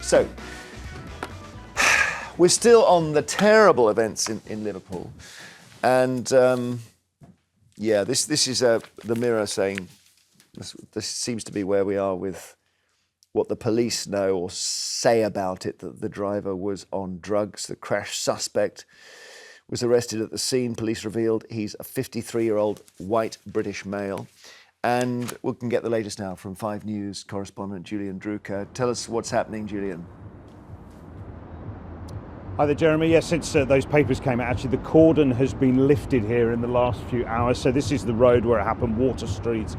So, we're still on the terrible events in Liverpool. And, this is the Mirror saying, this seems to be where we are with what the police know or say about it, that the driver was on drugs. The crash suspect was arrested at the scene. Police revealed he's a 53-year-old white British male. And we can get the latest now from 5 News correspondent Julian Drucker. Tell us what's happening, Julian. Hi there, Jeremy. Yes, since those papers came out, actually the cordon has been lifted here in the last few hours. So this is the road where it happened, Water Street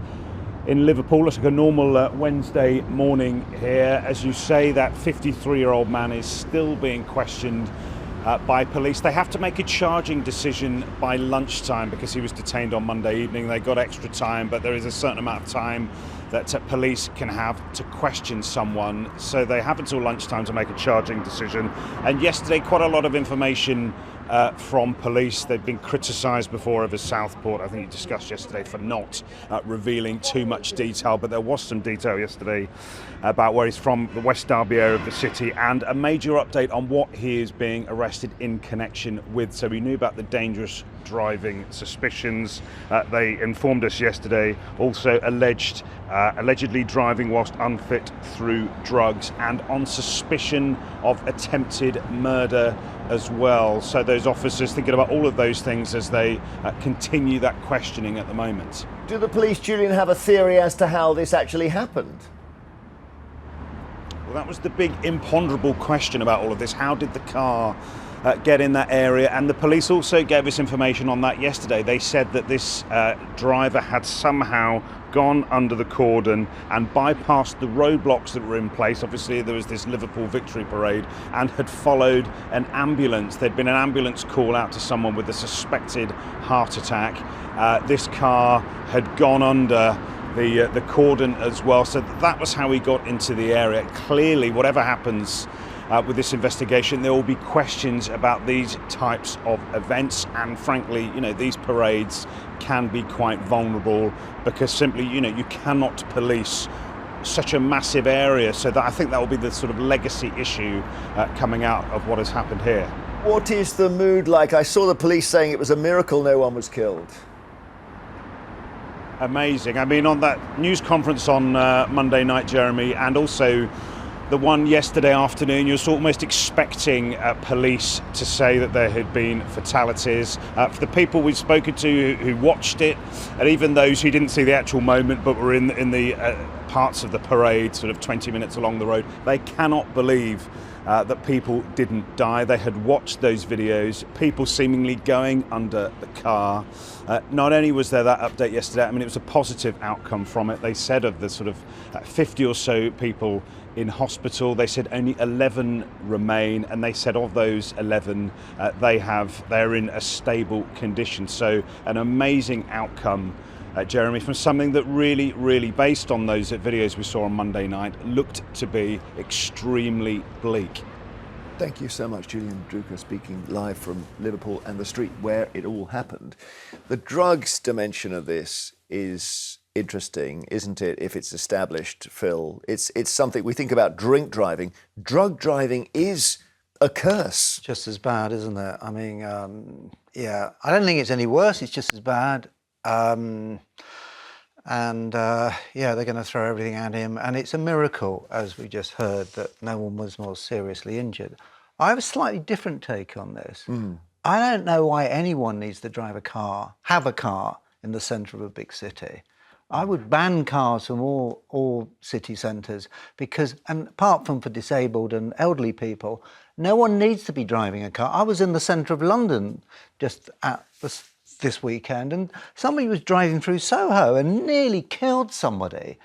in Liverpool. It's like a normal Wednesday morning here. As you say, that 53-year-old man is still being questioned by police. They have to make a charging decision by lunchtime because he was detained on Monday evening. They got extra time, but there is a certain amount of time that police can have to question someone. So they have until lunchtime to make a charging decision. And yesterday, quite a lot of information from police. They've been criticised before over Southport. I think you discussed yesterday for not revealing too much detail, but there was some detail yesterday about where he's from, the West Derby area of the city, and a major update on what he is being arrested in connection with. So we knew about the dangerous driving suspicions. They informed us yesterday, also allegedly driving whilst unfit through drugs, and on suspicion of attempted murder as well. So those officers thinking about all of those things as they continue that questioning at the moment. Do the police, Julian, have a theory as to how this actually happened? Well, that was the big imponderable question about all of this. How did the car get in that area? And the police also gave us information on that yesterday. They said that this driver had somehow gone under the cordon and bypassed the roadblocks that were in place. Obviously there was this Liverpool victory parade, and had followed an ambulance. There'd been an ambulance call out to someone with a suspected heart attack. This car had gone under the cordon as well. So that was how he got into the area. Clearly, whatever happens with this investigation, there will be questions about these types of events, and frankly, these parades can be quite vulnerable because simply, you cannot police such a massive area. So that, I think that will be the sort of legacy issue coming out of what has happened here. What is the mood like? I saw the police saying it was a miracle no one was killed. Amazing. I mean, on that news conference on Monday night, Jeremy, and also the one yesterday afternoon, you're almost expecting police to say that there had been fatalities. For the people we've spoken to who watched it, and even those who didn't see the actual moment but were in the parts of the parade, sort of 20 minutes along the road, they cannot believe that people didn't die. They had watched those videos, people seemingly going under the car. Not only was there that update yesterday, I mean, it was a positive outcome from it. They said of the sort of 50 or so people in hospital, they said only 11 remain, and they said of those 11, they're in a stable condition. So an amazing outcome, Jeremy, from something that really, based on those videos we saw on Monday night, looked to be extremely bleak. Thank you so much, Julian Drucker, speaking live from Liverpool and the street where it all happened. The drugs dimension of this is interesting, isn't it, if it's established, Phil? It's something we think about drink driving. Drug driving is a curse. Just as bad, isn't it? I mean, yeah, I don't think it's any worse. It's just as bad. Yeah, they're going to throw everything at him, and it's a miracle, as we just heard, that no one was more seriously injured. I have a slightly different take on this. I don't know why anyone needs to have a car in the centre of a big city. I would ban cars from all city centres because, and apart from for disabled and elderly people, no one needs to be driving a car. I was in the centre of London just at this weekend, and somebody was driving through Soho and nearly killed somebody.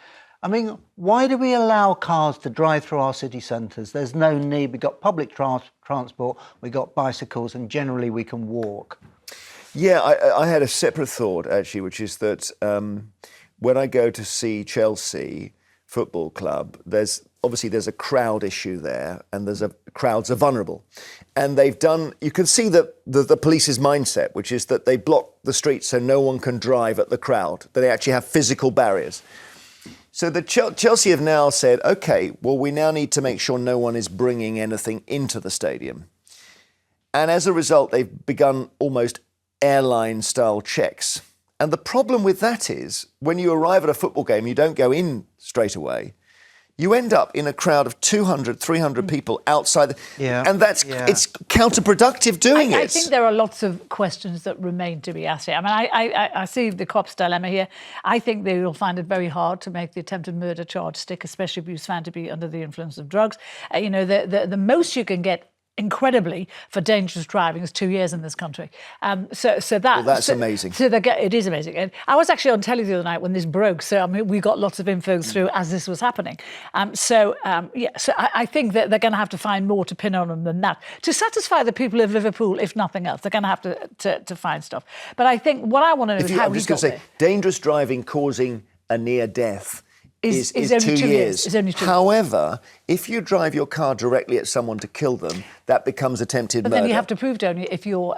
I mean, why do we allow cars to drive through our city centres? There's no need. We've got public transport, we've got bicycles, and generally we can walk. Yeah, I had a separate thought, actually, which is that when I go to see Chelsea Football Club, there's a crowd issue there, and crowds are vulnerable. And you can see the police's mindset, which is that they block the streets so no one can drive at the crowd, that they actually have physical barriers. So the Chelsea have now said, OK, well, we now need to make sure no one is bringing anything into the stadium. And as a result, they've begun almost airline-style checks. And the problem with that is, when you arrive at a football game, you don't go in straight away. You end up in a crowd of 200, 300 people outside. And it's counterproductive doing it. I think there are lots of questions that remain to be asked here. I mean, I see the cops' dilemma here. I think they will find it very hard to make the attempted murder charge stick, especially if he was found to be under the influence of drugs. The most you can get, incredibly, for dangerous driving is 2 years in this country. That's amazing. It is amazing. And I was actually on telly the other night when this broke. So I mean, we got lots of info through as this was happening. So I think that they're going to have to find more to pin on them than that to satisfy the people of Liverpool. If nothing else, they're going to have to find stuff. But I think what I want to know is how we got there. Dangerous driving causing a near death is only 2 years. It's only 2 years. However, if you drive your car directly at someone to kill them, that becomes attempted murder. But then you have to prove, don't you, if you're...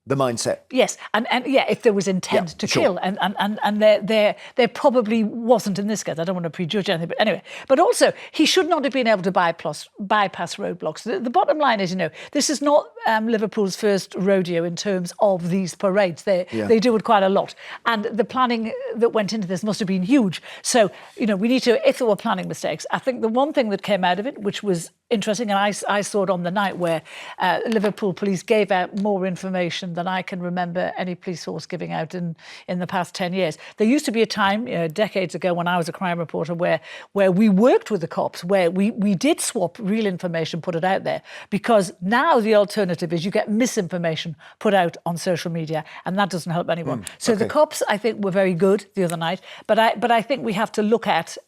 the mindset. Yes, and if there was intent to kill, and there probably wasn't in this case. I don't want to prejudge anything, but anyway. But also, he should not have been able to bypass roadblocks. The bottom line is, this is not Liverpool's first rodeo in terms of these parades. They do it quite a lot, and the planning that went into this must have been huge. So, we need to, if there were planning mistakes, I think the one thing that came out of it, which was interesting, and I saw it on the night where Liverpool police gave out more information than I can remember any police force giving out in the past 10 years. There used to be a time, decades ago, when I was a crime reporter, where we worked with the cops, where we did swap real information, put it out there, because now the alternative is you get misinformation put out on social media, and that doesn't help anyone. So the cops, I think, were very good the other night, but I think we have to look at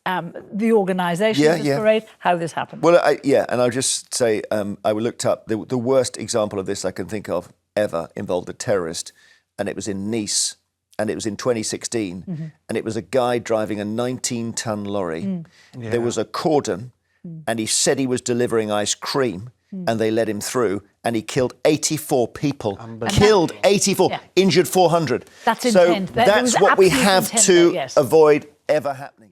the organisation of this parade, how this happened. Well, and I'll just say, I looked up, the worst example of this I can think of ever involved a terrorist, and it was in Nice, and it was in 2016, and it was a guy driving a 19-ton lorry. There was a cordon, and he said he was delivering ice cream, and they let him through, and he killed 84 people. Killed 84, injured 400. That's so intent. that's what we have to avoid ever happening.